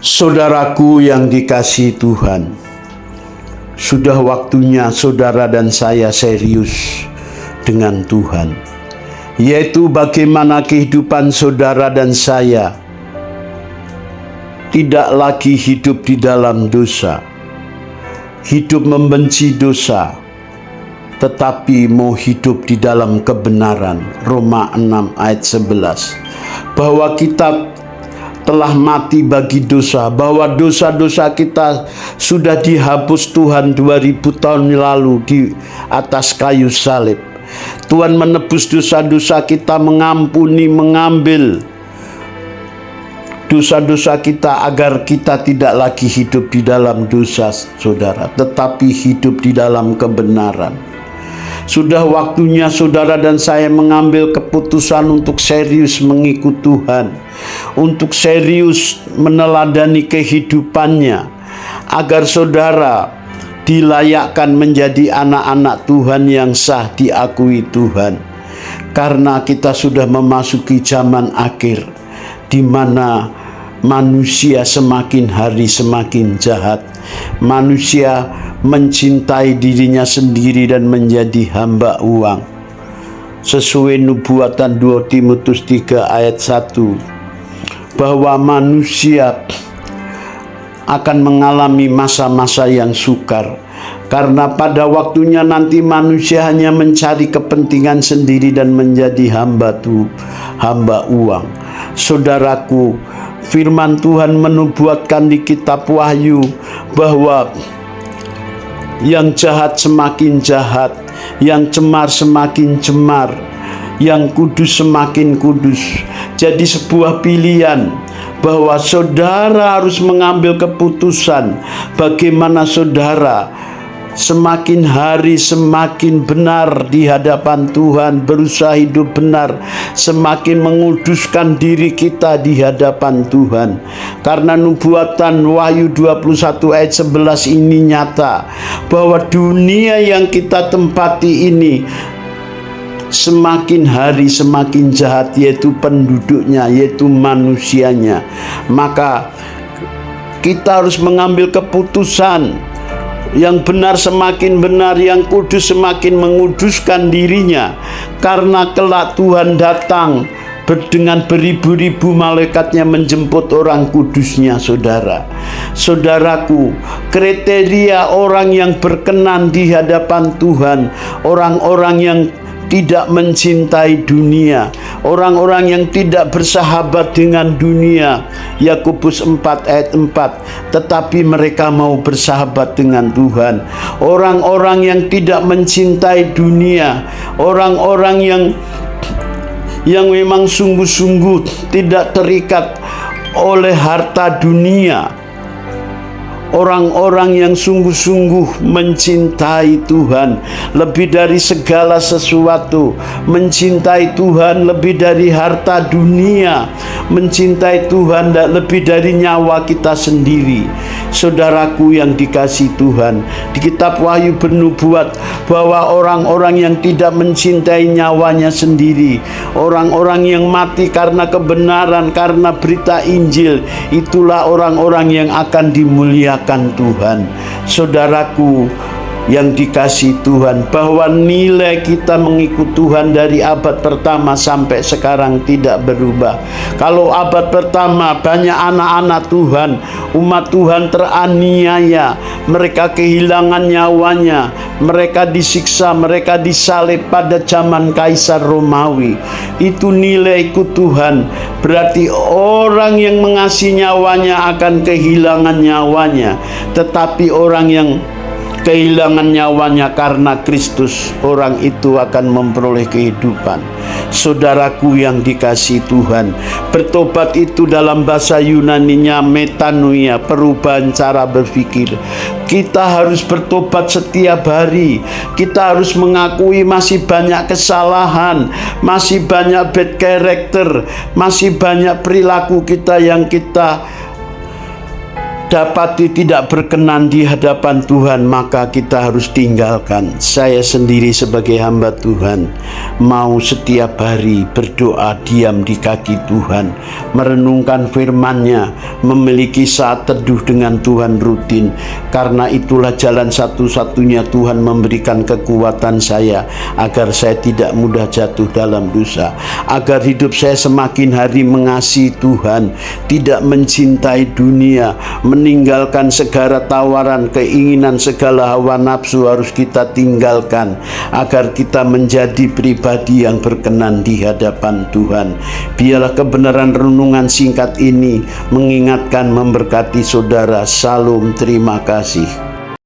Saudaraku yang dikasihi Tuhan, sudah waktunya saudara dan saya serius dengan Tuhan, yaitu bagaimana kehidupan saudara dan saya tidak lagi hidup di dalam dosa, hidup membenci dosa, tetapi mau hidup di dalam kebenaran. Roma 6 ayat 11, bahwa kita telah mati bagi dosa, bahwa dosa-dosa kita sudah dihapus Tuhan 2000 tahun lalu di atas kayu salib. Tuhan menebus dosa-dosa kita, mengampuni, mengambil dosa-dosa kita agar kita tidak lagi hidup di dalam dosa, saudara, tetapi hidup di dalam kebenaran. Sudah waktunya saudara dan saya mengambil keputusan untuk serius mengikut Tuhan, untuk serius meneladani kehidupannya, agar saudara dilayakkan menjadi anak-anak Tuhan yang sah, diakui Tuhan. Karena kita sudah memasuki zaman akhir, di mana manusia semakin hari semakin jahat. Manusia mencintai dirinya sendiri dan menjadi hamba uang. Sesuai nubuatan 2 Timotius 3 ayat 1, bahwa manusia akan mengalami masa-masa yang sukar, karena pada waktunya nanti manusia hanya mencari kepentingan sendiri dan menjadi hamba uang. Saudaraku, firman Tuhan menubuatkan di kitab Wahyu bahwa yang jahat semakin jahat, yang cemar semakin cemar, yang kudus semakin kudus. Jadi sebuah pilihan bahwa saudara harus mengambil keputusan bagaimana saudara semakin hari semakin benar di hadapan Tuhan, berusaha hidup benar, semakin menguduskan diri kita di hadapan Tuhan. Karena nubuatan Wahyu 21 ayat 11 ini nyata, bahwa dunia yang kita tempati ini semakin hari semakin jahat, yaitu penduduknya, yaitu manusianya. Maka kita harus mengambil keputusan yang benar semakin benar, yang kudus semakin menguduskan dirinya. Karena kelak Tuhan datang dengan beribu-ribu malaikatnya menjemput orang kudusnya, saudara. Saudaraku, kriteria orang yang berkenan di hadapan Tuhan, orang-orang yang tidak mencintai dunia, orang-orang yang tidak bersahabat dengan dunia. Yakobus 4 ayat 4, tetapi mereka mau bersahabat dengan Tuhan. Orang-orang yang tidak mencintai dunia, orang-orang yang memang sungguh-sungguh tidak terikat oleh harta dunia, orang-orang yang sungguh-sungguh mencintai Tuhan lebih dari segala sesuatu, mencintai Tuhan lebih dari harta dunia, mencintai Tuhan lebih dari nyawa kita sendiri. Saudaraku yang dikasihi Tuhan, di kitab Wahyu bernubuat bahwa orang-orang yang tidak mencintai nyawanya sendiri, orang-orang yang mati karena kebenaran, karena berita Injil, itulah orang-orang yang akan dimuliakan Tuhan. Saudaraku yang dikasihi Tuhan, bahwa nilai kita mengikut Tuhan dari abad pertama sampai sekarang tidak berubah. Kalau abad pertama banyak anak-anak Tuhan, umat Tuhan teraniaya, mereka kehilangan nyawanya, mereka disiksa, mereka disalib pada zaman Kaisar Romawi. Itu nilai ikut Tuhan. Berarti orang yang mengasihi nyawanya akan kehilangan nyawanya, tetapi orang yang kehilangan nyawanya karena Kristus, orang itu akan memperoleh kehidupan. Saudaraku yang dikasihi Tuhan, bertobat itu dalam bahasa Yunaninya metanoia, perubahan cara berpikir. Kita harus bertobat setiap hari. Kita harus mengakui masih banyak kesalahan, masih banyak bad character, masih banyak perilaku kita yang kita dapati tidak berkenan di hadapan Tuhan, maka kita harus tinggalkan. Saya sendiri sebagai hamba Tuhan mau setiap hari berdoa diam di kaki Tuhan, merenungkan firman-Nya, memiliki saat teduh dengan Tuhan rutin. Karena itulah jalan satu-satunya Tuhan memberikan kekuatan saya agar saya tidak mudah jatuh dalam dosa, agar hidup saya semakin hari mengasihi Tuhan, tidak mencintai dunia, meninggalkan segala tawaran, keinginan, segala hawa nafsu harus kita tinggalkan agar kita menjadi pribadi yang berkenan di hadapan Tuhan. Biarlah kebenaran renungan singkat ini mengingatkan, memberkati saudara. Salam, terima kasih.